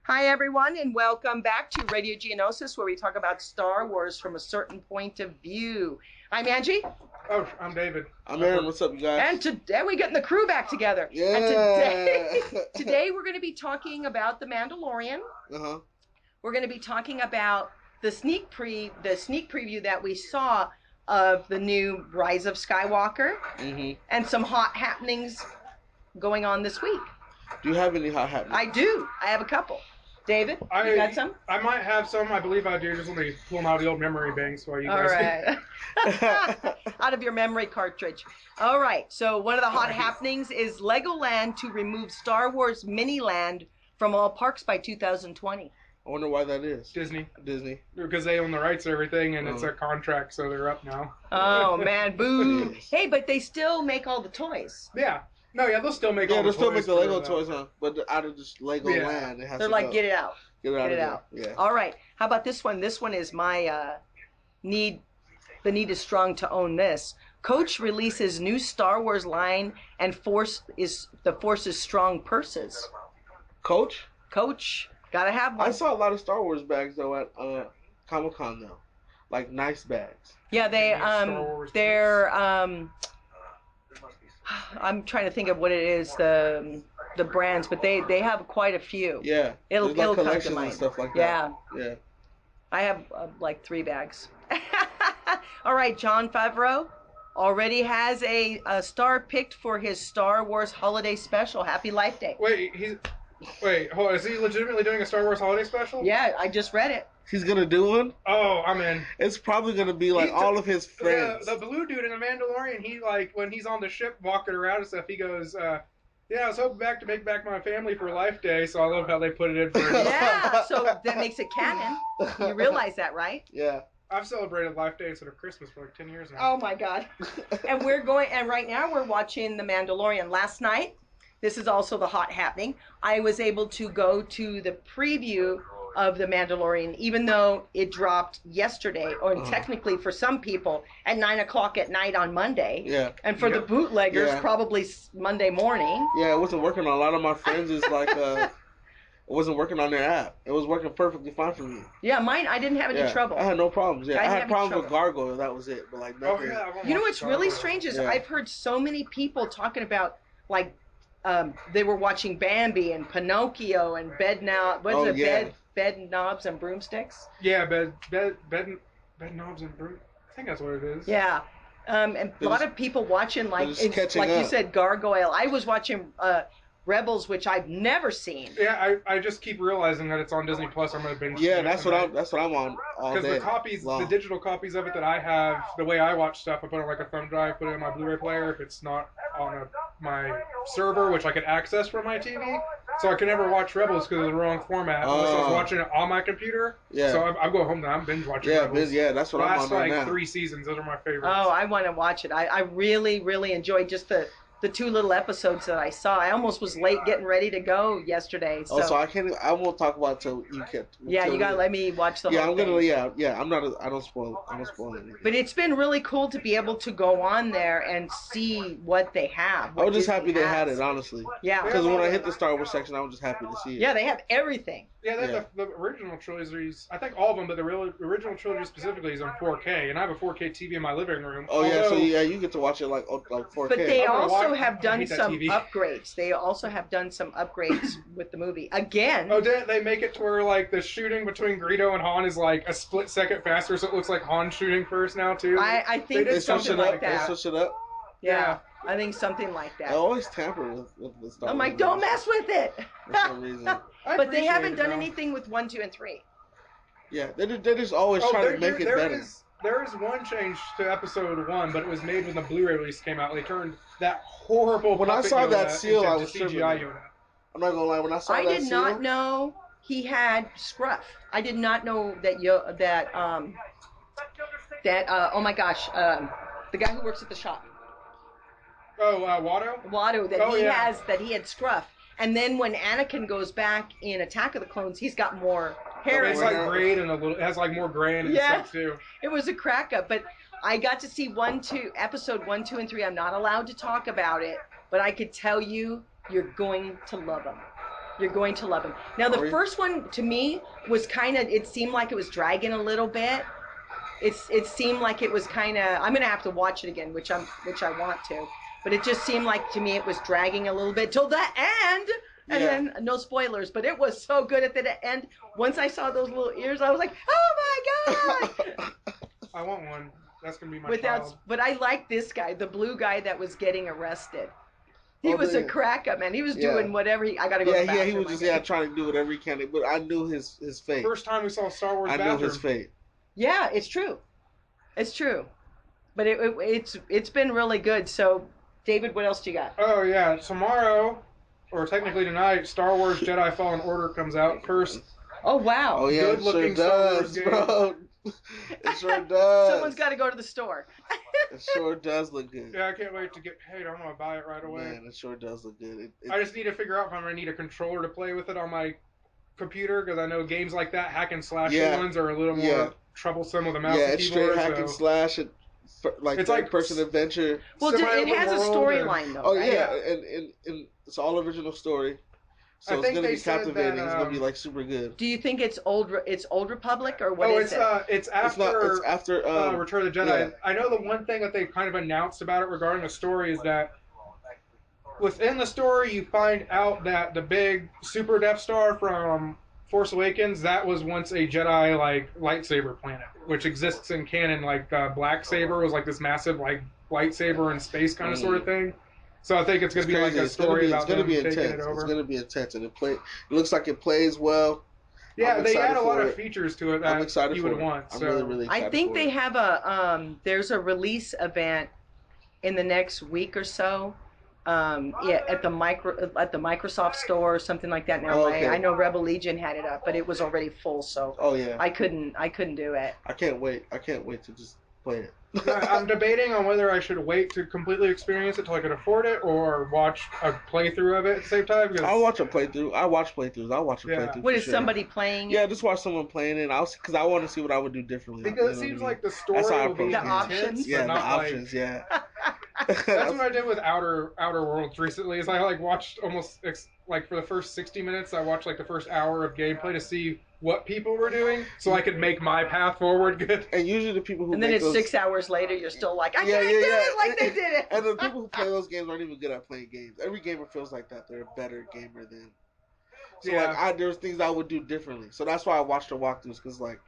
Hi, everyone, and welcome back to Radio Geonosis, where we talk about Star Wars from a certain point of view. I'm Angie. Oh, I'm David. I'm Aaron. What's up, you guys? And today we're getting the crew back together. Yeah. And today we're going to be talking about the Mandalorian. Uh-huh. We're going to be talking about the sneak preview that we saw of the new Rise of Skywalker, and some hot happenings going on this week. Do you have any hot happenings? I do. I have a couple. David, you got some? I might have some. I believe I do. Just let me pull them out of the old memory banks while you All guys. right. Out of your memory cartridge. All right. So one of the hot happenings is Legoland to remove Star Wars Miniland from all parks by 2020. I wonder why that is. Disney. Because they own the rights to everything, and it's a contract, so they're up now. Oh, man. Boo. Yes. Hey, but they still make all the toys. Yeah. No, yeah, they'll still make all Yeah, the they'll still toys make the Lego for toys, huh? But out of this Lego land, it has They're to like, go. get it out. Get it out. Get it out. Yeah. All right. How about this one? This one is my need. The need is strong to own this. Coach releases new Star Wars line, and the Force's strong purses. Coach? Coach, gotta have one. I saw a lot of Star Wars bags, though, at Comic-Con, though. Like, nice bags. Yeah, they're I'm trying to think of what it is, the brands, but they have quite a few. Yeah. It'll There's, like, come to collections mind. and stuff like Yeah. that. Yeah. I have like 3 bags. All right, Jon Favreau already has a star picked for his Star Wars holiday special. Happy Life Day. Wait, hold on. Is he legitimately doing a Star Wars holiday special? Yeah, I just read it. He's gonna do one? Oh, I'm in. It's probably gonna be like all of his friends. The blue dude in the Mandalorian, he when he's on the ship walking around and stuff, he goes, yeah, I was hoping to make back my family for Life Day, so I love how they put it in for Yeah, so that makes it canon. You realize that, right? Yeah. I've celebrated Life Day instead of Christmas for like 10 years now. Oh my God. And right now we're watching The Mandalorian. Last night, this is also the hot happening, I was able to go to the preview of The Mandalorian, even though it dropped yesterday, or technically for some people at 9 o'clock at night on Monday. Yeah. And for the bootleggers, Yeah. probably Monday morning. Yeah, it wasn't working on a lot of my friends. It's like, it wasn't working on their app. It was working perfectly fine for me. Yeah, mine, I didn't have any trouble. I had no problems. Yeah, I had problems with trouble. Gargoyle. That was it. But like nothing. You know what's really strange is I've heard so many people talking about, like, they were watching Bambi and Pinocchio and Bed Knobs and Broomsticks. Yeah, bed knobs and broom. I think that's what it is. Yeah, and a lot of people watching, like you said, Gargoyle. I was watching Rebels, which I've never seen. Yeah, I just keep realizing that it's on Disney Plus. I'm gonna binge. Yeah, that's what I'm on all day. Because the digital copies of it that I have, the way I watch stuff, I put it on like a thumb drive, put it in my Blu-ray player. If it's not on my server, which I could access from my TV, so I can never watch Rebels because of the wrong format. Unless I was watching it on my computer. Yeah. So I go home now. I'm binge watching. Rebels. Yeah, that's what I'm on right now. Last 3 seasons, those are my favorites. Oh, I want to watch it. I really, really enjoyed just the 2 little episodes that I saw. I almost was late getting ready to go yesterday. So. So I won't talk about it till you get. Yeah, you gotta let me watch the whole thing. I don't spoil anything. But it's been really cool to be able to go on there and see what they have. I was just happy they had it, honestly. Yeah. Because when I hit the Star Wars section, I was just happy to see it. Yeah, they have everything. Yeah, the original trilogies, I think all of them, but the original trilogy specifically is on 4K, and I have a 4K TV in my living room. Oh, yeah, so you get to watch it like 4K. But they also have done some upgrades. They also have done some upgrades with the movie. Again. Oh, did they make it to where, like, the shooting between Greedo and Han is, like, a split second faster, so it looks like Han shooting first now, too? I think it's something like that. They switch it up? Yeah. I think something like that. I always tamper with the Star Wars. I'm like, don't mess with it. For some reason. But they haven't done anything with 1, 2, and 3. Yeah, they just always try to make it better. There is one change to episode 1, but it was made when the Blu-ray release came out. They turned that horrible. When I saw that seal, I was CGI Yoda. I'm not gonna lie. When I saw that seal, I did not know he had scruff. I did not know that oh my gosh, the guy who works at the shop. Oh, Watto? Watto, that he had scruff. And then when Anakin goes back in Attack of the Clones, he's got more hair. It's like grayed and it has like more gray in it and stuff too. It was a crack up, but I got to see episode 1, 2, and 3. I'm not allowed to talk about it, but I could tell you, you're going to love them. You're going to love them. Now, the Are you? first one to me was kind of. It seemed like it was dragging a little bit. It seemed like it was kind of. I'm gonna have to watch it again, which I want to. But it just seemed like to me it was dragging a little bit till the end. And Yeah. then no spoilers, but it was so good at the end. Once I saw those little ears, I was like, "Oh my god!" I want one. That's gonna be my Without, child. but I like this guy, the blue guy that was getting arrested. He Oh, was a yeah. crack up, man. He was Yeah. doing whatever. I gotta go. to the Yeah, he bathroom, was just I gotta- trying to do whatever he can. But I knew his fate. First time we saw Star Wars I knew bathroom. his fate. Yeah, it's true. It's true. But it's been really good. So, David, what else do you got? Oh yeah, tomorrow, or technically tonight, Star Wars Jedi Fallen Order comes out. First, Oh wow. Oh yeah, it sure Good-looking Star Wars does, game. bro. It sure does. Someone's got to go to the store. It sure does look good. yeah, I can't wait to get paid. I'm gonna buy it right away. Man, it sure does look good. I just need to figure out if I'm gonna need a controller to play with it on my computer, because I know games like that, hack and slash Yeah. ones, are a little more Yeah. troublesome with a mouse yeah, and it's keyboard. straight hack and slash. Like It's like third-person adventure. Well, it Semi-open has a world storyline though. Oh right? yeah, and it's all original story. So I it's think gonna they be said captivating. that, It's gonna be like super good. Do you think it's old Republic or what is it? It's It's after not. It's after. Return of the Jedi. yeah. I know the one thing that they kind of announced about it regarding the story is that within the story you find out that the big super Death Star from Force Awakens, that was once a Jedi like lightsaber planet, which exists in canon. Like Black Saber was like this massive like lightsaber in space kind of sort of thing. So I think it's going to be like crazy. a story It's about gonna them be taking intense. it over. It's gonna be intense, and it looks like it plays well. Yeah, I'm they excited add a lot for of it. features to it I'm that excited you for would it. want. I'm So really excited I think for they it. have there's a release event in the next week or so. At the Microsoft store or something like that in LA. Oh, okay. I know Rebel Legion had it up, but it was already full, so Oh yeah. I couldn't do it. I can't wait. I can't wait to just play it. I'm debating on whether I should wait to completely experience it till I can afford it, or watch a playthrough of it at the same time. Because I'll watch a playthrough. I watch playthroughs. I'll watch a Yeah. playthrough. What for is sure. somebody playing? Yeah, just watch someone playing it. Because I want to see what I would do differently. Because you know it what I seems mean? like the story That's how I will be approach The games. options? intense, Yeah, but the not options. like. Yeah. That's what I did with Outer Worlds recently. Is I like watched almost like for the first 60 minutes, I watched like the first hour of gameplay to see what people were doing, so I could make my path forward good. And usually the people who And then make it's those, 6 hours later, you're still like, I Yeah, can't yeah, do yeah. it like they did it. And the people who play those games aren't even good at playing games. Every gamer feels like that. They're a better gamer than. So Yeah. like there's things I would do differently. So that's why I watched the walkthroughs, because like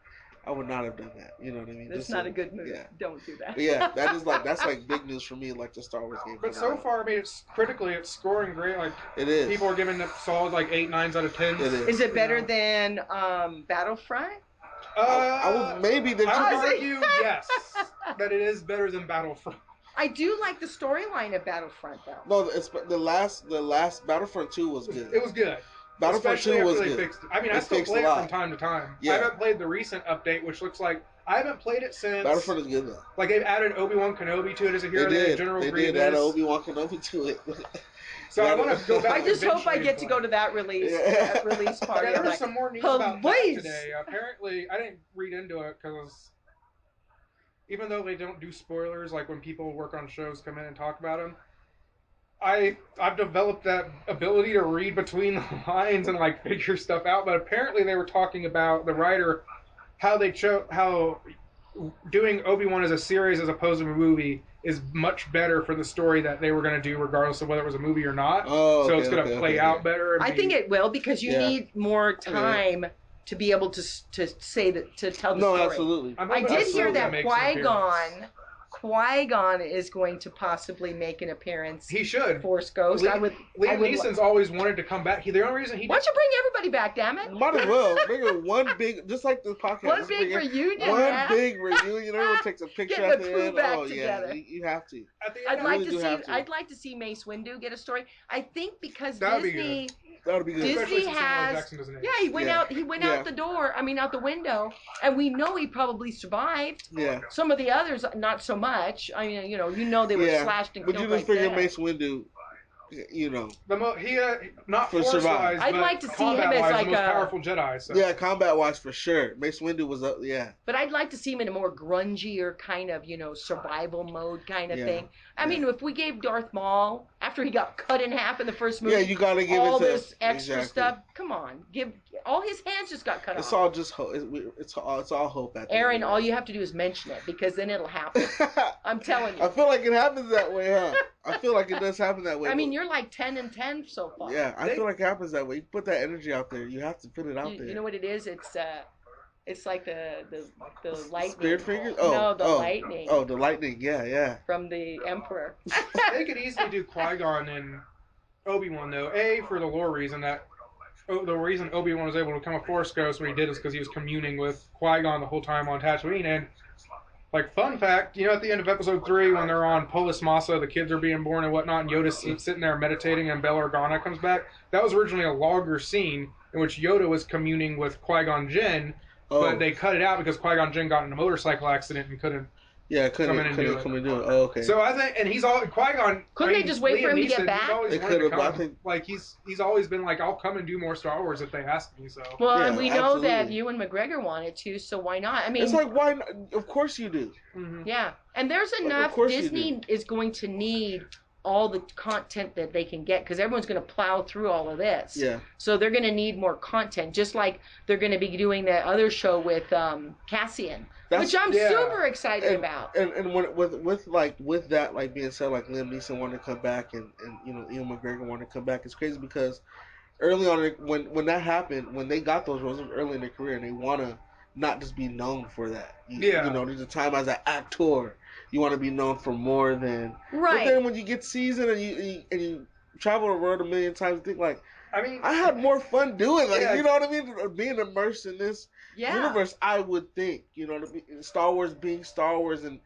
I would not have done that. You know what I mean? That's Just not so- a good move. Yeah. Don't do that. But yeah, that's like big news for me, like the Star Wars game. But so far, I mean, it's scoring great. Like it is. people are giving it solid like 8, 9s out of 10s. It is. Is it better than Battlefront? I would maybe they're I would Oh, argue yes that it is better than Battlefront. I do like the storyline of Battlefront, though. No, it's the last Battlefront 2 was good. It was good. Battlefront Especially 2 was after they good. fixed it. I mean, I They still fixed play a it lot. from time to time. Yeah. I haven't played the recent update, which looks like I haven't played it since. Battlefront is good though. Like they've added Obi-Wan Kenobi to it as a hero. They did. General They Grievous. did add Obi-Wan Kenobi to it. So I want to go back. I just hope I eventually get to and go play. to that release Yeah. that release party. Yeah, there I'm was like, some more news "Oh, about please." that today. Apparently, I didn't read into it because even though they don't do spoilers, like when people work on shows come in and talk about them, I've developed that ability to read between the lines and like figure stuff out. But apparently, they were talking about the writer how doing Obi-Wan as a series as opposed to a movie is much better for the story that they were going to do, regardless of whether it was a movie or not. Oh, so okay, it's going to okay, play okay, out okay. better. And I think it will, because you Yeah. need more time to be able to say that, to tell the No, story. absolutely. I'm I hoping did hear Ahsoka that makes an appearance. Qui-Gon is going to possibly make an appearance. He should. Force Ghost. Liam Neeson's always wanted to come back. The only reason he Why don't you bring everybody back, damn it? Might as well. Bring it one big, just like the podcast. One just big bring it- reunion, One man. big reunion. Everyone takes a picture Get at the the crew end. back Oh together. yeah, you have to. at the end I'd of like really to do see. have to. I'd like to see Mace Windu get a story. I think because That would be Disney. That would be good. Disney Especially since Samuel L. has. Jackson doesn't age. Yeah, he went Yeah. out. He went Yeah. out the door. I mean, out the window, and we know he probably survived. Yeah. Some of the others, not so much. I mean, you know they were Yeah. slashed and But killed you just right figure there. Mace Windu you know, not For force survival. wise, I'd but like to see him combat as wise, like the most a- powerful Jedi. So. yeah, combat wise for sure. Mace Windu was up. Yeah, But I'd like to see him in a more grungier kind of, survival mode kind of Yeah, thing. I yeah. mean, if we gave Darth Maul, after he got cut in half in the first movie, yeah. You gotta give all it to this extra exactly. stuff, come on, all his hands just got cut It's off. all just hope. It's all hope at the Aaron, end of all it. you have to do is mention it because then it'll happen. I'm telling you. I feel like it happens that way, huh? I feel like it does happen that way. I mean, you're like 10 and 10 so far. Yeah, I feel like it happens that way. You put that energy out there. You have to put it out there. You know what it is? It's like the lightning. Spirit fingers? No, the lightning. Oh, the lightning. Yeah. From the Emperor. They could easily do Qui-Gon and Obi-Wan, though. For the lore reason that... the reason Obi-Wan was able to become a Force Ghost when he did is because he was communing with Qui-Gon the whole time on Tatooine. And, like, fun fact, at the end of Episode 3, when they're on Polis Massa, the kids are being born and whatnot, and Yoda's sitting there meditating, and Bail Organa comes back, that was originally a longer scene in which Yoda was communing with Qui-Gon Jinn, but they cut it out because Qui-Gon Jinn got in a motorcycle accident and couldn't come in and do it. Oh, okay. So I think, and he's all Qui-Gon. Couldn't they just wait for him to get back? He's always They wanted to could've, I come. think- Like he's always been like, I'll come and do more Star Wars if they ask me. So Well, Yeah, and we know that absolutely. Ewan McGregor wanted to, so why not? I mean, It's like, why not? Of course you do. yeah. And there's enough. course you Disney is going to need all the content that they can get because everyone's going to plow through all of this. Yeah. So they're going to need more content, just like they're going to be doing that other show with Cassian, which I'm super excited about. And with that like being said, like Liam Neeson wanted to come back and Ewan McGregor wanted to come back. It's crazy because early on when that happened, when they got those roles early in their career, and they want to not just be known for that. There's a time as an actor you want to be known for more than Right. But then when you get seasoned and you travel the world a million times, you think like, I mean, I had more fun doing like Yeah. you know what I mean, being immersed in this universe. I would think Star Wars being Star Wars and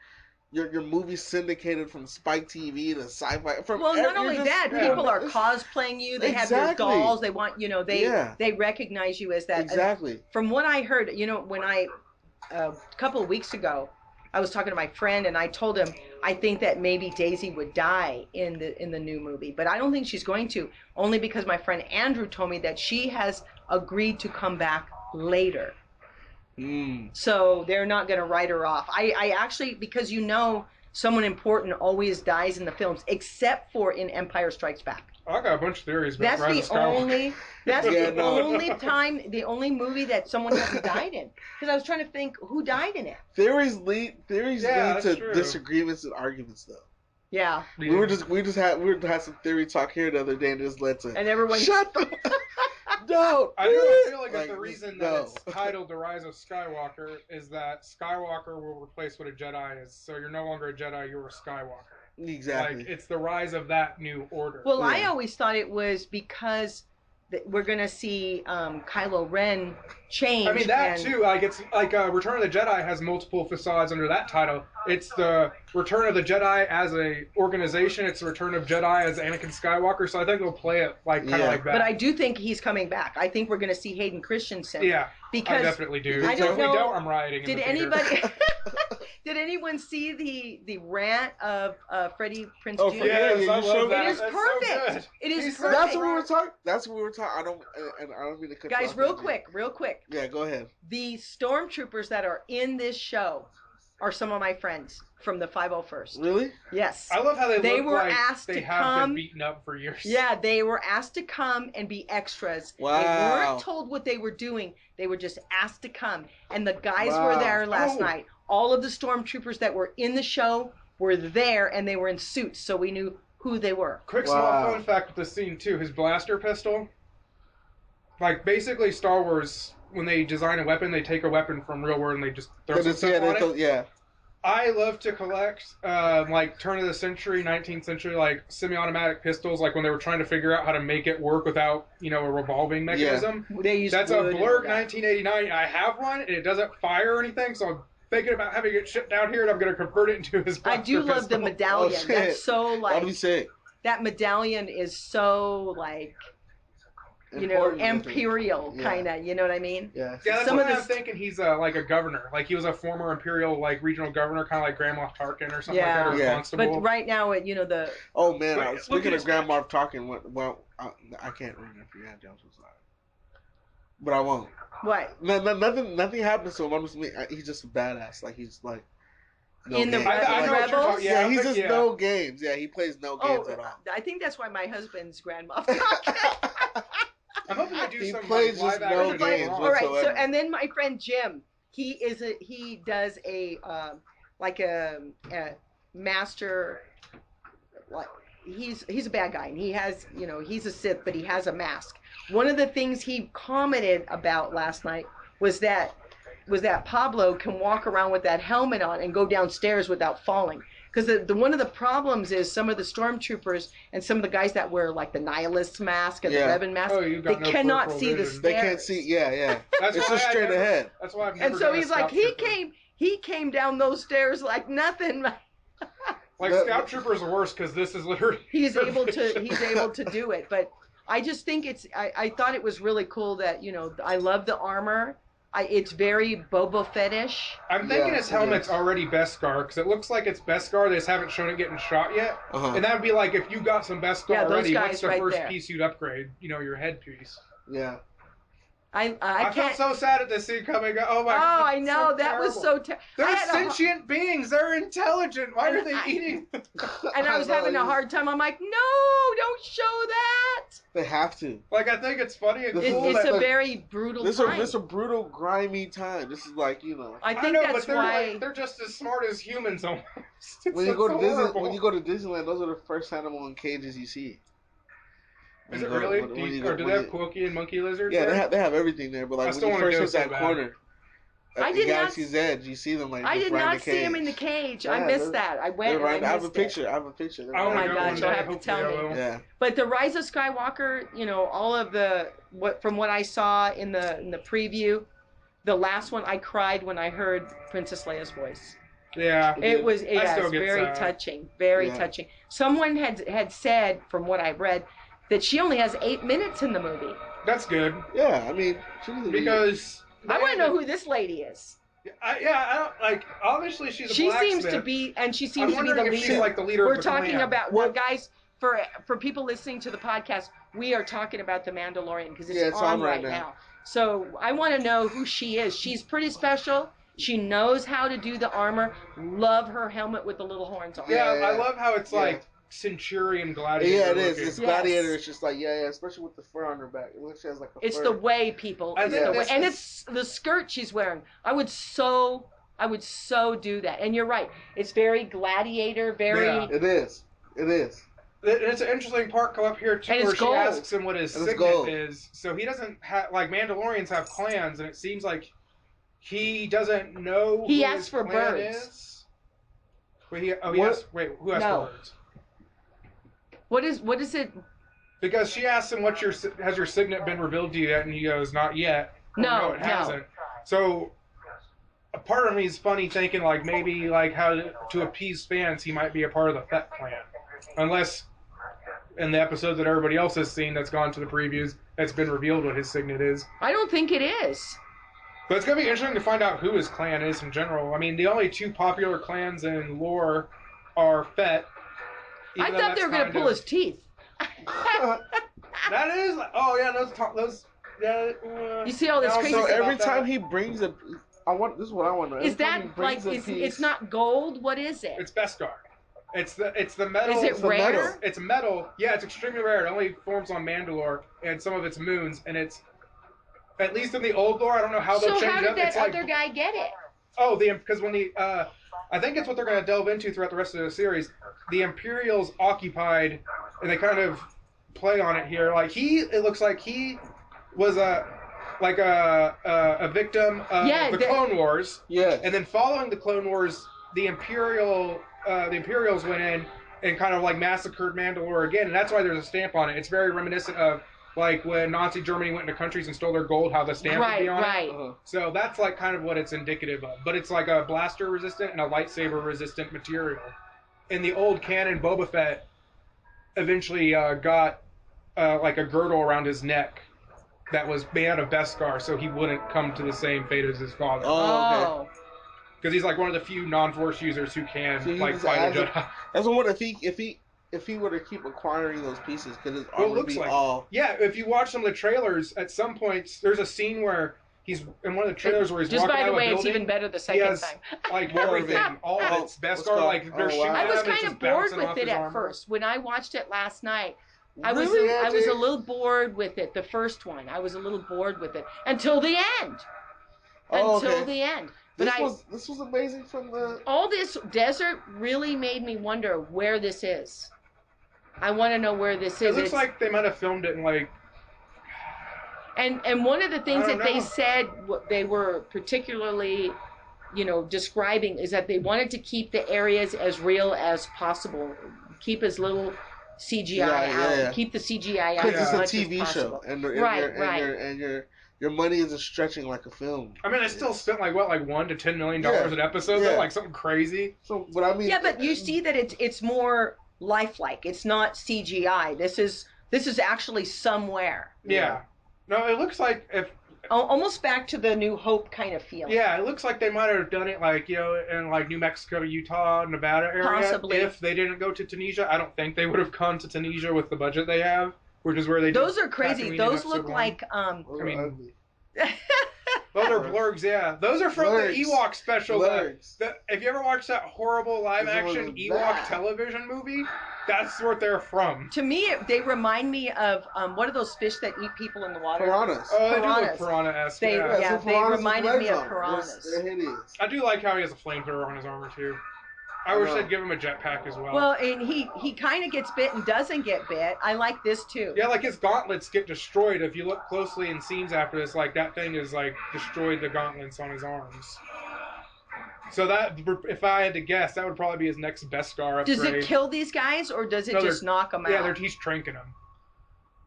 your movies syndicated from Spike TV to Sci-Fi. Well, not only that, people are cosplaying you. They have your Exactly. dolls. They want they recognize you as that. Exactly. From what I heard, when I a couple of weeks ago, I was talking to my friend and I told him I think that maybe Daisy would die in the new movie, but I don't think she's going to. Only because my friend Andrew told me that she has agreed to come back later. So they're not going to write her off. I actually, because someone important always dies in the films, except for in Empire Strikes Back. I got a bunch of theories about That's Rise the of Skywalker. the only movie that someone hasn't died in. Because I was trying to think who died in it. Theories lead to true. disagreements and arguments though. Yeah. We had some theory talk here the other day and it just led to And everyone shut the don't. I feel like the reason that it's titled The Rise of Skywalker is that Skywalker will replace what a Jedi is. So you're no longer a Jedi, you're a Skywalker. Exactly. Like, it's the rise of that new order. Well, I always thought it was because we're going to see Kylo Ren change. I mean, that too. Like, it's like Return of the Jedi has multiple facades under that title. It's the Return of the Jedi as a organization. It's the Return of Jedi as Anakin Skywalker. So I think they'll play it like kind of like that. But I do think he's coming back. I think we're going to see Hayden Christensen. Yeah, because I definitely do. I don't if know, we don't, I'm rioting. Did in the theater. anybody? Did anyone see the rant of Freddie Prinze Oh, Jr.? Yes, I love that. It is That's perfect. So good. It is He's perfect. That's what we were talking. That's what we were talking. I don't mean to cut you Guys, off, real Angie. quick. Yeah, go ahead. The stormtroopers that are in this show are some of my friends from the 501st. Really? Yes. I love how they look were like asked they to have come. been beaten up for years. Yeah, they were asked to come and be extras. Wow. They weren't told what they were doing. They were just asked to come. And the guys were there last night. All of the stormtroopers that were in the show were there, and they were in suits, so we knew who they were. Quick small fun fact with this scene, too. His blaster pistol. Like, basically, Star Wars, when they design a weapon, they take a weapon from real world and they just throw some stuff on it. Yeah. I love to collect, like, turn of the century, 19th century, like, semi-automatic pistols, like, when they were trying to figure out how to make it work without, a revolving mechanism. They used That's a wood and Blurg that. 1989. I have one, and it doesn't fire or anything, so I'm thinking about having it shipped down here, and I'm going to convert it into his blaster I do love the pistol. medallion. Oh, That's so, That'd be like, sick. that medallion is so, like, Important, I think. Imperial Yeah. kind of. You know what I mean? Yeah. Yeah, that's Some what of I'm this- thinking. He's like a governor. Like he was a former Imperial like regional governor, kind of like Grand Moff Tarkin or something like that, or a Yeah. constable. But right now, the Oh man, But look speaking at of his Grand Moff talking, I can't remember if Indiana Jones was alive, but I won't. what Nothing happens to him. I'm just he's just a badass. Like he's like no in the games. I know what you're Rebels. talking- Yeah, he's but- just yeah. no games. Yeah, he plays no games at all. I think that's why my husband's grandma. I'm hoping they do He some plays like, just live no action. games Braun. All right, so whatsoever. and then my friend Jim, he does a like a master, like he's a bad guy and he has he's a Sith but he has a mask. One of the things he commented about last night was that Pablo can walk around with that helmet on and go downstairs without falling. Because one of the problems is some of the stormtroopers and some of the guys that wear like the nihilist mask and the Revan mask, you've got they no cannot peripheral see the vision. They can't stairs. see. Yeah. That's It's why just I straight never- ahead. That's why I've never And so been a he's like, scout trooper. he came down those stairs like nothing. Like scout troopers are worse because this is literally. He's able to do it. But I just think I thought it was really cool that I love the armor. It's very Boba Fett-ish. I'm thinking Yeah, his it helmet's is. already Beskar because it looks like it's Beskar. They just haven't shown it getting shot yet. Uh-huh. And that would be like if you got some Beskar Yeah, those already. guys What's the right first there. piece you'd upgrade? Your headpiece. Yeah. I I felt can't. so sad at this scene coming. Oh my! Oh, God, I know so that was terrible. so terrible. They're sentient beings. They're intelligent. Why are they eating? And I was having a hard time. I'm like, no, don't show that. They have to. Like I think it's funny and This cool. It's that, a very brutal This time. is a brutal, grimy time. This is like I I think know, that's but they're why. like, they're just as smart as humans almost. It's when you go to horrible. when you go to Disneyland, those are the first animal in cages you see. Is When it you go- really? when- when Do you or go- do when they have you- Quokey and monkey lizards? Yeah, there? they have everything there, but I like still when you wanna first go hit so that bad. corner, I at did not Galaxy's Edge, you see them like I just did right in not the see him cage. in the cage. I Yeah, missed they're- that. I They're went. right. And I I have a missed picture. I have a picture. They're Oh my right my there. gosh, you'll have to hopefully tell I me. will. Yeah. But the Rise of Skywalker, all of from what I saw in the preview, the last one, I cried when I heard Princess Leia's voice. Yeah. It was I still get very sad. touching, very Yeah. touching. Someone had said, from what I've read, that she only has 8 minutes in the movie. That's good Yeah, I mean, she doesn't need- because I want to know who this lady is. I don't like. Obviously, she's a She seems blacksmith. to be, and she I'm seems to be the wondering if leader. she's like the leader We're of the talking clan. about What- guys. For people listening to the podcast, we are talking about the Mandalorian because it's, Yeah, it's on on right right now. now. So I want to know who she is. She's pretty special. She knows how to do the armor. Love her helmet with the little horns on. Yeah, Yeah, I love how it's yeah. like Centurion gladiator. Yeah, it is. looking. This Yes. gladiator is just like yeah, especially with the fur on her back. It looks like she has like a It's fur. the way, people. I It's think the way. this And is- it's the skirt she's wearing. I would so do that. And you're right. It's very gladiator, very. Yeah. It is. It is. It's an interesting part come up here too, And it's where she gold. asks him what his And it's signet gold. is. So he doesn't have like Mandalorians have clans, and it seems like he doesn't know. He who asks his for clan birds. Is. Wait, he What? asked. Wait, who asked No. for birds? What is it? Because she asks him, has your signet been revealed to you yet?" And he goes, "Not yet." Or, No, it no. hasn't. So a part of me is funny thinking like maybe like how to appease fans, he might be a part of the Fett clan, unless in the episode that everybody else has seen that's gone to the previews, it's been revealed what his signet is. I don't think it is. But it's gonna be interesting to find out who his clan is in general. I mean, the only two popular clans in lore are Fett. I even though thought they that's were going to kind pull of- his teeth. That is. Oh yeah, those. Yeah. You see all this now I'm crazy So thinking stuff. every about time that. he brings a, this is what I want to know. Is Every time that he brings like a it's piece- not gold? What is it? It's Beskar. It's the metal. Is it it's the rare? metal. It's metal. Yeah, it's extremely rare. It only forms on Mandalore and some of its moons, and it's at least in the old lore. I don't know how they'll So change how it did up. that It's like other guy get it? because when I think it's what they're going to delve into throughout the rest of the series. The Imperials occupied, and they kind of play on it here. Like it looks like he was a victim of the Clone Wars. Yes. And then following the Clone Wars, the Imperials went in and kind of like massacred Mandalore again, and that's why there's a stamp on it. It's very reminiscent of like when Nazi Germany went into countries and stole their gold, how the stamp would be on Right. it. Uh-huh. So that's like kind of what it's indicative of. But it's like a blaster resistant and a lightsaber resistant material. In the old canon, Boba Fett eventually got like a girdle around his neck that was made out of Beskar, so he wouldn't come to the same fate as his father. Oh, okay. Because he's like one of the few non-Force users who can So like fight a Jedi. That's what if he were to keep acquiring those pieces, could his armor be all? Yeah, if you watch some of the trailers, at some points there's a scene where he's in one of the trailers where he's just walking by out the of way, a building. it's even better the second time. Like everything, all of it's Beskar. Like they're shooting I was him, it's kind just of bored bouncing with off it his at armor. first. When I watched it last night, I was a little bored with it. The first one, I was a little bored with it until the end. Until the end. But this was amazing from the. All this desert really made me wonder where this is. I want to know where this is. It looks like they might have filmed it in like. And one of the things that they know. said they were particularly, describing is that they wanted to keep the areas as real as possible, keep as little CGI out, keep the CGI out as much as possible. It's a TV show, and your money isn't stretching like a film. I mean, they still spent like $1 to $10 million an episode, though, like something crazy. So, but I mean, yeah, but you see that it's more lifelike. It's not CGI. This is actually somewhere. Yeah. No, it looks like almost back to the New Hope kind of feel. Yeah, it looks like they might have done it like in like New Mexico, Utah, Nevada area. Possibly. If they didn't go to Tunisia, I don't think they would have gone to Tunisia with the budget they have, which is where they. Those are crazy. Those look like I mean. Those are blurgs, yeah. Those are from the Ewok special. If you ever watched that horrible live-action Ewok television movie, that's what they're from. To me, they remind me of what are those fish that eat people in the water? Piranhas. Oh, they do look piranha-esque. They reminded me of piranhas. They're hideous. I do like how he has a flamethrower on his armor too. I wish they'd give him a jetpack as well. Well, and he kind of gets bit and doesn't get bit. I like this too. Yeah, like his gauntlets get destroyed. If you look closely in scenes after this, like that thing is like destroyed the gauntlets on his arms. So that, if I had to guess, that would probably be his next Beskar upgrade. Does it kill these guys or does it just knock them out? Yeah, he's tranking them.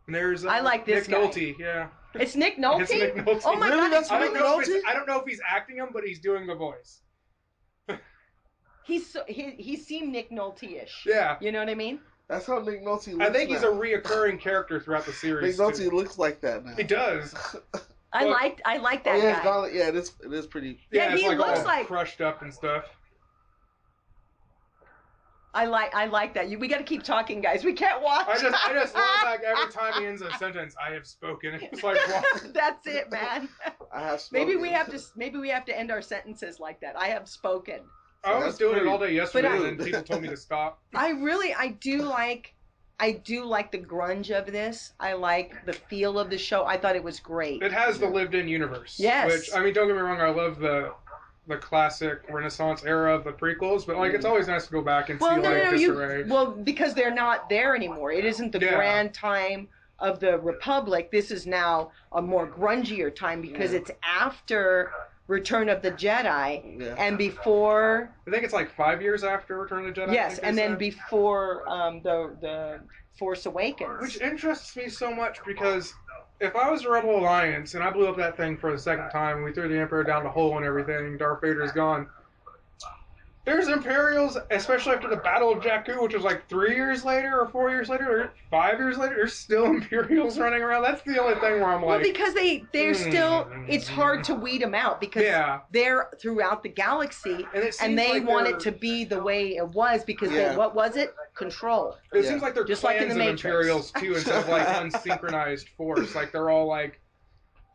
And there's I like this Nick guy. Nolte, yeah. It's Nick Nolte? It's Nick Nolte. Oh my God, that's I don't know if he's acting him, but he's doing the voice. He seemed Nick Nolte-ish. Yeah. You know what I mean? That's how Nick Nolte looks. I think he's a reoccurring character throughout the series. Nick Nolte looks like that now. He does. I like that guy. Yeah, it is pretty. Yeah, he it's looks all like crushed up and stuff. I like that. We got to keep talking, guys. We can't watch. I just love like every time he ends a sentence, I have spoken. It's like what? That's it, man. I have spoken. Maybe we have to end our sentences like that. I have spoken. I was doing it all day yesterday, and then people told me to stop. I do like the grunge of this. I like the feel of the show. I thought it was great. It has the lived-in universe. Yes. Which, I mean, don't get me wrong, I love the classic Renaissance era of the prequels, but like it's always nice to go back and see disarray. Because they're not there anymore. It isn't the grand time of the Republic. This is now a more grungier time because it's after Return of the Jedi and before. I think it's like 5 years after Return of the Jedi. Yes, and then before the Force Awakens. Which interests me so much because if I was a Rebel Alliance and I blew up that thing for the second time, we threw the Emperor down the hole and everything, Darth Vader's gone. There's Imperials, especially after the Battle of Jakku, which was like 3 years later or 4 years later or 5 years later, there's still Imperials running around. That's the only thing where I'm like... Well, because they're still... It's hard to weed them out because they're throughout the galaxy and they want it to be the way it was because what was it? Control. It seems like they're just clans like in the of Matrix. Imperials too instead of like unsynchronized force. Like they're all like...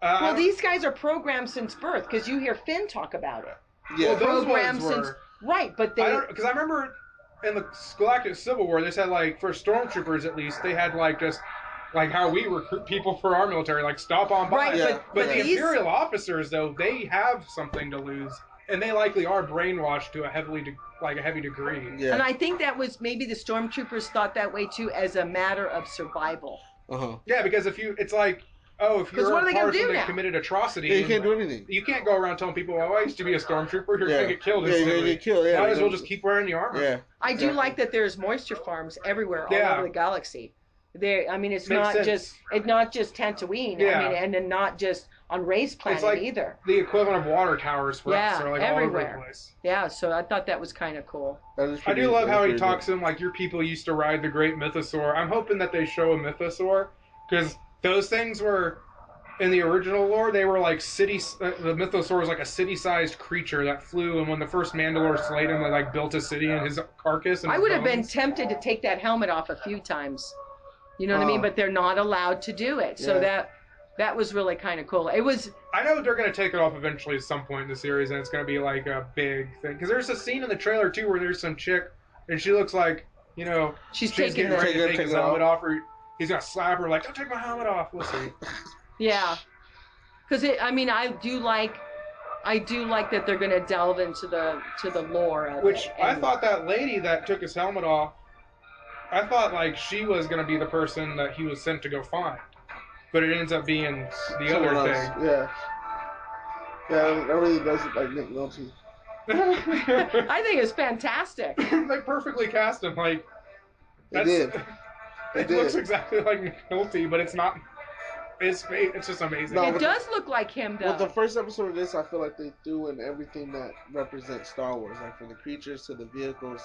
well, these guys are programmed since birth because you hear Finn talk about it. Yeah, well, those ones were... Right, but they... Because I remember in the Galactic Civil War, they said, like, for stormtroopers at least, they had, like, just, like, how we recruit people for our military, like, stop on by. Right, but the Imperial officers, though, they have something to lose, and they likely are brainwashed to a heavy degree. Yeah. And I think that was maybe the stormtroopers thought that way, too, as a matter of survival. Uh-huh. Yeah, because if you're what are they a gonna person do that now? committed atrocity, you can't do anything. You can't go around telling people, "Oh, I used to be a stormtrooper." You're gonna get killed. You're gonna get killed. Yeah, might as well just keep wearing the armor. Yeah, I do like that. There's moisture farms everywhere all over the galaxy. I mean, it's not just Tatooine. Yeah. I mean, and then not just on Rey's planet it's like either. The equivalent of water towers for us. They're like everywhere. all over the place. Yeah, so I thought that was kind of cool. I do love how he talks to him like your people used to ride the great mythosaur. I'm hoping that they show a mythosaur because those things were in the original lore, they were like the mythosaur was like a city-sized creature that flew, and when the first Mandalore slayed him, they like built a city in his carcass. And I his would have been bones. tempted to take that helmet off a few times. You know what I mean? But they're not allowed to do it. So that was really kind of cool. It was. I know they're going to take it off eventually at some point in the series, and it's going to be like a big thing. Because there's a scene in the trailer too where there's some chick, and she looks like, you know, she's getting ready to take his helmet off, or he's going to slap her like, "Don't take my helmet off." We'll see. Yeah, because I do like that they're going to delve into the lore of Which it. I thought that lady that took his helmet off, I thought like she was going to be the person that he was sent to go find, but it ends up being the other thing. Yeah, that really does look like Nick Nolte. I think it's fantastic. They perfectly cast him like. They did. It looks exactly like Nick Nolte, but it's not. It's just amazing. No, it does look like him, though. With the first episode of this, I feel like they threw in everything that represents Star Wars, like from the creatures to the vehicles,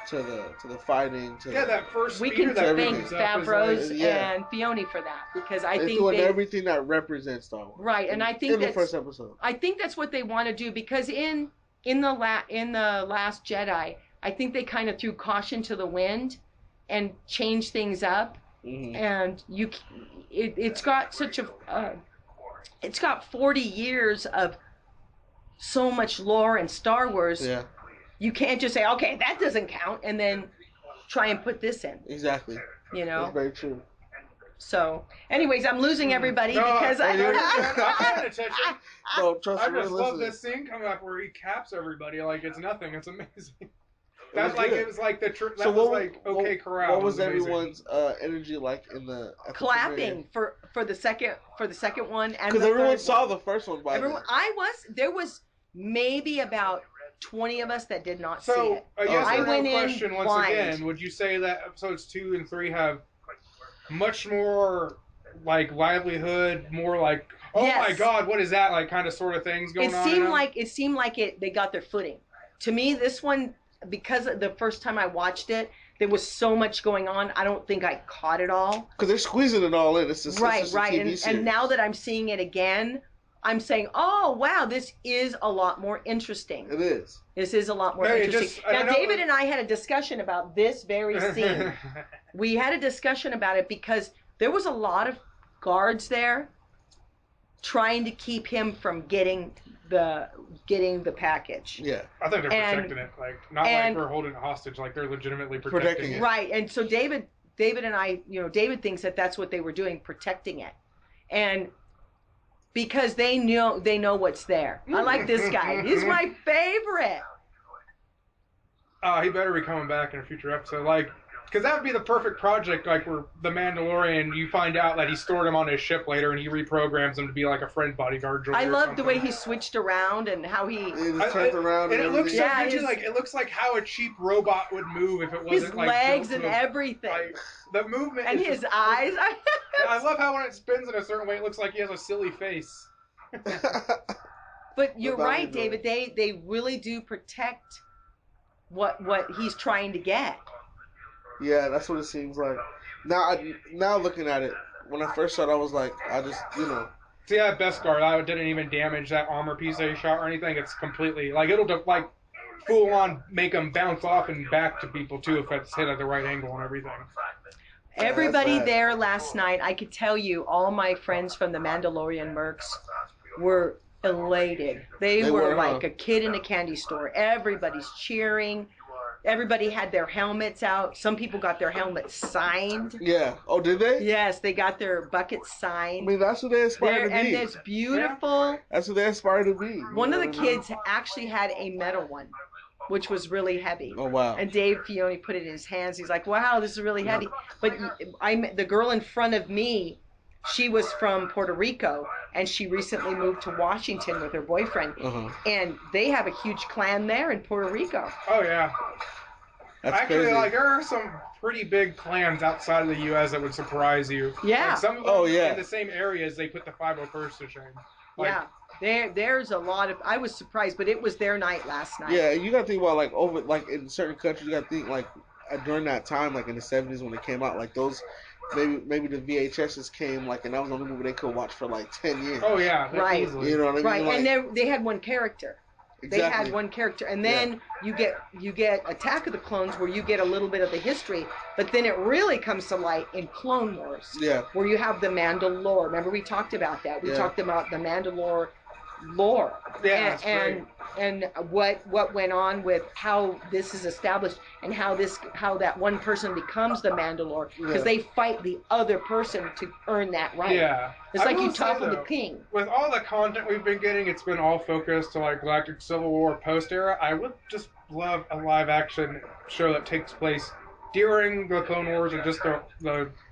to the fighting. To that first. We can thank Favreau's and Filoni for that because I think they everything that represents Star Wars. Right, and I think in the first episode. I think that's what they want to do because in the Last Jedi, I think they kind of threw caution to the wind and changed things up. Mm-hmm. And it's got such it's got 40 years of so much lore and Star Wars. Yeah. You can't just say, okay, that doesn't count, and then try and put this in. Exactly. You know. That's very true. So, anyways, I'm losing everybody because I'm paying attention. No, trust me. I just love this scene coming up where he caps everybody like it's nothing. It's amazing. That's like it was like the that was like okay corral. What was everyone's energy like in the clapping for the second one? And because everyone saw the first one by then. There was maybe about 20 of us that did not see it. So I went in question once blind. Again. Would you say that episodes 2 and 3 have much more like livelihood, more like my God, what is that like kind of sort of things going on? It seemed like they got their footing. To me, this one. Because the first time I watched it, there was so much going on. I don't think I caught it all. Because they're squeezing it all in. It's just, right. A TV series. And now that I'm seeing it again, I'm saying, oh, wow, this is a lot more interesting. It is. This is a lot more interesting. Now, David and I had a discussion about this very scene. We had a discussion about it because there was a lot of guards there trying to keep him from getting the package. Yeah. I think they're protecting it. Like not like we're holding it hostage, like they're legitimately protecting it. Right. And so David and I, David thinks that that's what they were doing, protecting it. And because they know what's there. I like this guy. He's my favorite. He better be coming back in a future episode. Like, because that would be the perfect project, like where the Mandalorian, you find out that he stored him on his ship later and he reprograms him to be like a friend bodyguard droid. I love the way he switched around and how he turned around. And it looks so good, it looks like how a cheap robot would move if it wasn't his like legs and everything. Like, the movement and his eyes. I love how when it spins in a certain way, it looks like he has a silly face. But you're right, David. They really do protect what he's trying to get. Yeah, that's what it seems like. Now looking at it, when I first saw it, I was like, I just, See, that Beskar, that didn't even damage that armor piece that he shot or anything. It's completely, like, it'll, like, full on make them bounce off and back to people, too, if it's hit at the right angle and everything. Everybody there last night, I could tell you, all my friends from the Mandalorian mercs were elated. They were like a kid in a candy store. Everybody's cheering. Everybody had their helmets out. Some people got their helmets signed. Yeah. Oh, did they? Yes, they got their buckets signed. I mean, that's what they aspire to be. And it's beautiful. That's what they aspire to be. One of the kids actually had a metal one, which was really heavy. Oh, wow. And Dave Filoni put it in his hands. He's like, wow, this is really heavy. But the girl in front of me, she was from Puerto Rico, and she recently moved to Washington with her boyfriend. Uh-huh. And they have a huge clan there in Puerto Rico. Oh, yeah. That's actually crazy. Like there are some pretty big clans outside of the U.S. that would surprise you. Yeah. Like some of them in the same areas they put the 501st to shame. Like, yeah. There's a lot of. I was surprised, but it was their night last night. Yeah, you got to think about like in certain countries. You got to think like during that time, like in the 70s when it came out, like those maybe the VHSs came like, and that was the only movie they could watch for like 10 years. Oh yeah, Right. easily. You know what I mean? Right, Like, and they had one character. They exactly. had one character, and then you get Attack of the Clones, where you get a little bit of the history, but then it really comes to light in Clone Wars, where you have the Mandalore. Remember, we talked about that. We talked about the Mandalore lore, and what went on with how this is established, and how that one person becomes the Mandalore, because they fight the other person to earn that right. Yeah. It's like you topple the king. With all the content we've been getting, it's been all focused to like Galactic Civil War post-era. I would just love a live-action show that takes place during the Clone Wars or just the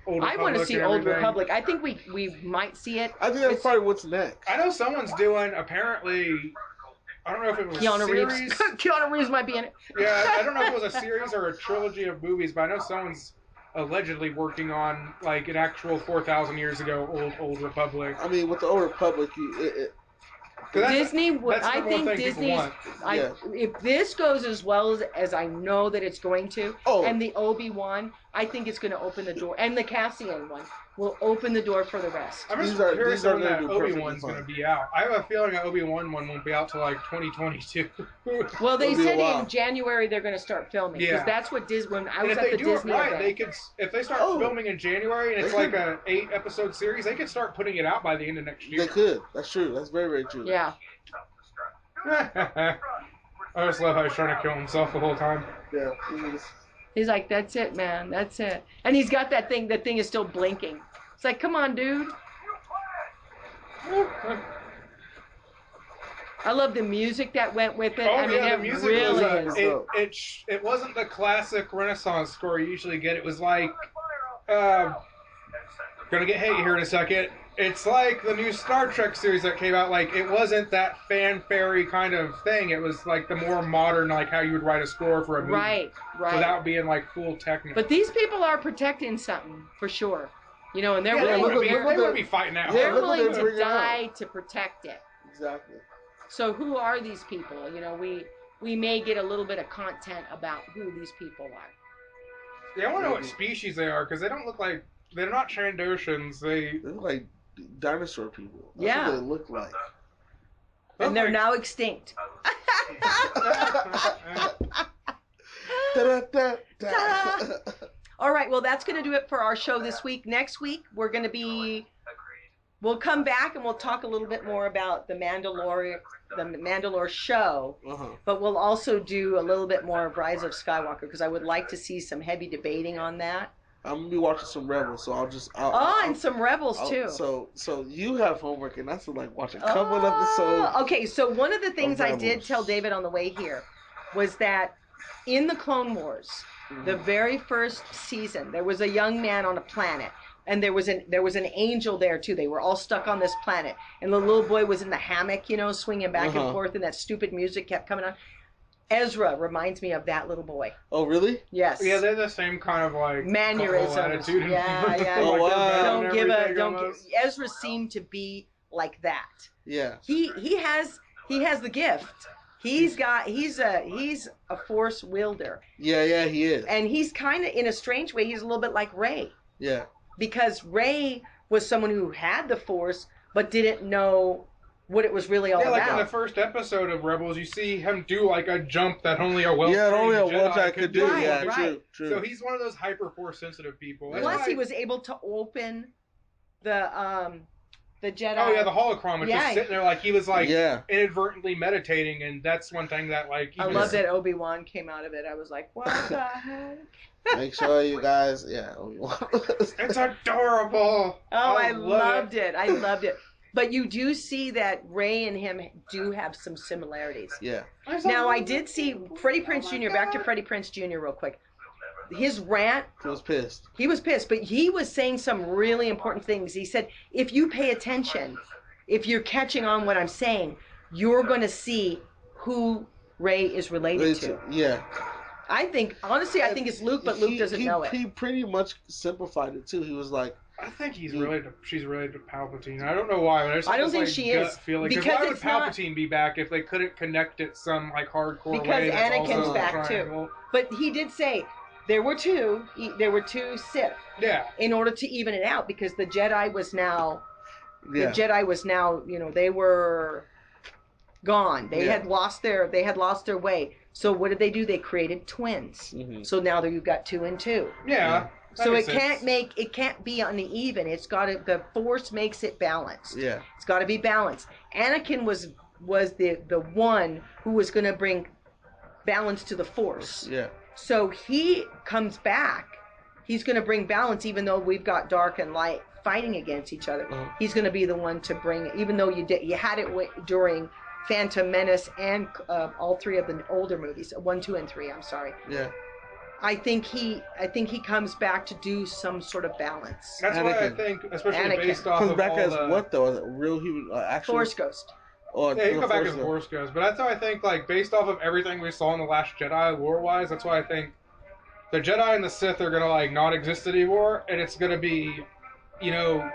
Old Republic. I want to see Old Republic. I think we might see it. I think that's probably what's next. I know someone's doing, apparently, I don't know if it was Keanu a series. Reeves. Keanu Reeves might be in it. Yeah, I don't know if it was a series or a trilogy of movies, but I know someone's allegedly working on like an actual 4,000 years ago Old Republic. I mean, with the Old Republic, Disney. That's I think Disney's. If this goes as well as I know that it's going to, and the Obi-Wan, I think it's going to open the door, and the Cassian one will open the door for the rest. I'm just curious when that Obi-Wan's going to be out. I have a feeling that Obi-Wan one won't be out till like 2022. Well, they said in January they're going to start filming, because that's what Disney. When I was at the Disney event, they could. If they start filming in January and it's like a 8-episode series, they could start putting it out by the end of next year. They could. That's true. That's very, very true. Yeah. I just love how he's trying to kill himself the whole time. Yeah. He's like, that's it, man. That's it. And he's got that thing. That thing is still blinking. It's like, come on, dude. I love the music that went with it. I mean, the music was it wasn't the classic Renaissance score you usually get. It was like, gonna get hate here in a second. It's like the new Star Trek series that came out. Like, it wasn't that fanfare kind of thing. It was like the more modern, like how you would write a score for a movie. Right. Without being like full technical. But these people are protecting something, for sure. You know, and they're they willing would be fighting out. They're willing to die to protect it. Exactly. So who are these people? You know, we may get a little bit of content about who these people are. Yeah, I want to know what species they are, because they don't look like, they're not Trandoshans. They look like dinosaur people. That's what they look like. And they're now extinct. All right, well, that's going to do it for our show this week. Next week, we'll come back and we'll talk a little bit more about the Mandalore show, but we'll also do a little bit more of Rise of Skywalker, because I would like to see some heavy debating on that. I'm gonna be watching some Rebels, so and some Rebels too. So you have homework, and that's like watching a couple of episodes. Okay, so one of the things I did tell David on the way here was that in the Clone Wars, the very first season, there was a young man on a planet, and there was an angel there too. They were all stuck on this planet, and the little boy was in the hammock, you know, swinging back and forth, and that stupid music kept coming on. Ezra reminds me of that little boy. Oh, really? Yes. Yeah, they're the same kind of like mannerisms. Attitude. Yeah. Oh, wow. Ezra seemed to be like that. Yeah. He has the gift. He's a force wielder. Yeah, he is. And he's kind of, in a strange way, he's a little bit like Rey. Yeah. Because Rey was someone who had the force but didn't know what it was really all about. Yeah, like in the first episode of Rebels, you see him do like a jump that only a Jedi could do. Right, yeah, right. True. So he's one of those hyper force sensitive people. Plus, he was able to open the Jedi. Oh yeah, the holocron was just sitting there like he was like inadvertently meditating, and that's one thing that like. I love that Obi-Wan came out of it. I was like, what the heck? Make sure you guys, Obi-Wan. It's adorable. Oh, I loved it. I loved it. But you do see that Rey and him do have some similarities. Yeah. Now, I did see Freddie Prinze Jr., back to Freddie Prinze Jr. real quick. His rant. He was pissed. He was pissed, but he was saying some really important things. He said, if you pay attention, if you're catching on what I'm saying, you're going to see who Rey is related to. Yeah. Honestly, I think it's Luke, but Luke doesn't know it. He pretty much simplified it, too. He was like, I think she's related to Palpatine. I don't know why, but I don't think she is. Because why would Palpatine be back if they couldn't connect it some like hardcore way? Because Anakin's back too. But he did say there were two. There were two Sith. Yeah. In order to even it out, because the Jedi was now, Yeah. they were gone. They Yeah. had lost their way. So what did they do? They created twins. Mhm. So now you've got 2 and 2. Yeah. that So makes it can't be uneven. The Force makes it balanced. Yeah. It's got to be balanced. Anakin was the one who was going to bring balance to the Force. Yeah. So he comes back. He's going to bring balance, even though we've got dark and light fighting against each other. Uh-huh. He's going to be the one to bring it, even though you had it during Phantom Menace and all 3 of the older movies, 1, 2, and 3. I'm sorry. Yeah. I think he comes back to do some sort of balance. That's why I Anakin. think, especially Anakin. based off Comes of back all as the... what though? As a real human, actual Force Ghost. Or Yeah, he can come back Force as the Ghost? Force goes. But that's how I think, like, based off of everything we saw in The Last Jedi, lore-wise, that's why I think the Jedi and the Sith are going to, like, not exist anymore, and it's going to be, you know,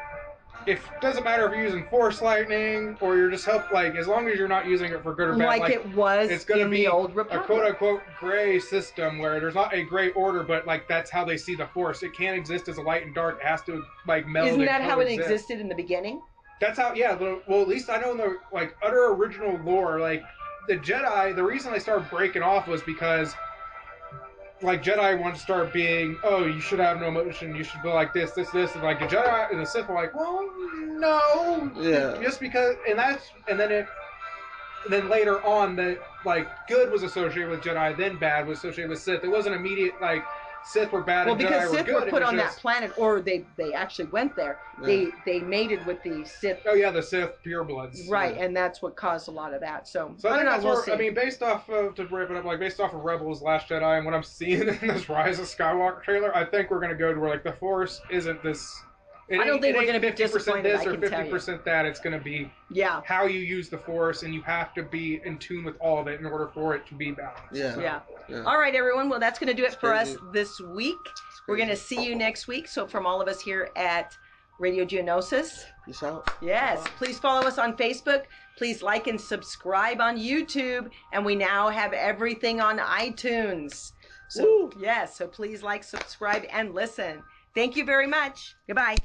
it doesn't matter if you're using Force lightning, or you're just as long as you're not using it for good or bad. Like it was it's gonna in be the Old a Republic. quote-unquote gray system where there's not a gray order, but, like, that's how they see the Force. It can't exist as a light and dark. It has to, like, meld. Isn't that how it coexist. existed in the beginning? That's how, yeah. Well, at least I know in the, like, utter original lore, like, the Jedi, the reason they started breaking off was because, like, Jedi wanted to start being, oh, you should have no emotion, you should be like this, and, like, the Jedi and the Sith were like, well, no. Yeah. Just because, and then later on, that, like, good was associated with Jedi, then bad was associated with Sith. It wasn't immediate, like, Sith were bad and Jedi because were Sith good. were put on just, that planet, or they actually went there. Yeah. They mated with the Sith. Oh yeah, the Sith purebloods. Right, Yeah. and that's what caused a lot of that. So So I I think don't know. that's We'll where, see. I mean, based off of, to wrap it up, like, based off of Rebels, Last Jedi, and what I'm seeing in this Rise of Skywalker trailer, I think we're going to go to where, like, the Force isn't this... I don't think we're going to be 50% disappointed, this I or can tell you. 50% that. It's going to be Yeah. how you use the Force, and you have to be in tune with all of it in order for it to be balanced. Yeah. So, Yeah. All right, everyone. Well, that's going to do it for us crazy. this week. We're going to see you next week. So from all of us here at Radio Geonosis, Peace out. yes, please follow us on Facebook. Please like and subscribe on YouTube. And we now have everything on iTunes. So, Woo. yes, so please like, subscribe, and listen. Thank you very much. Goodbye.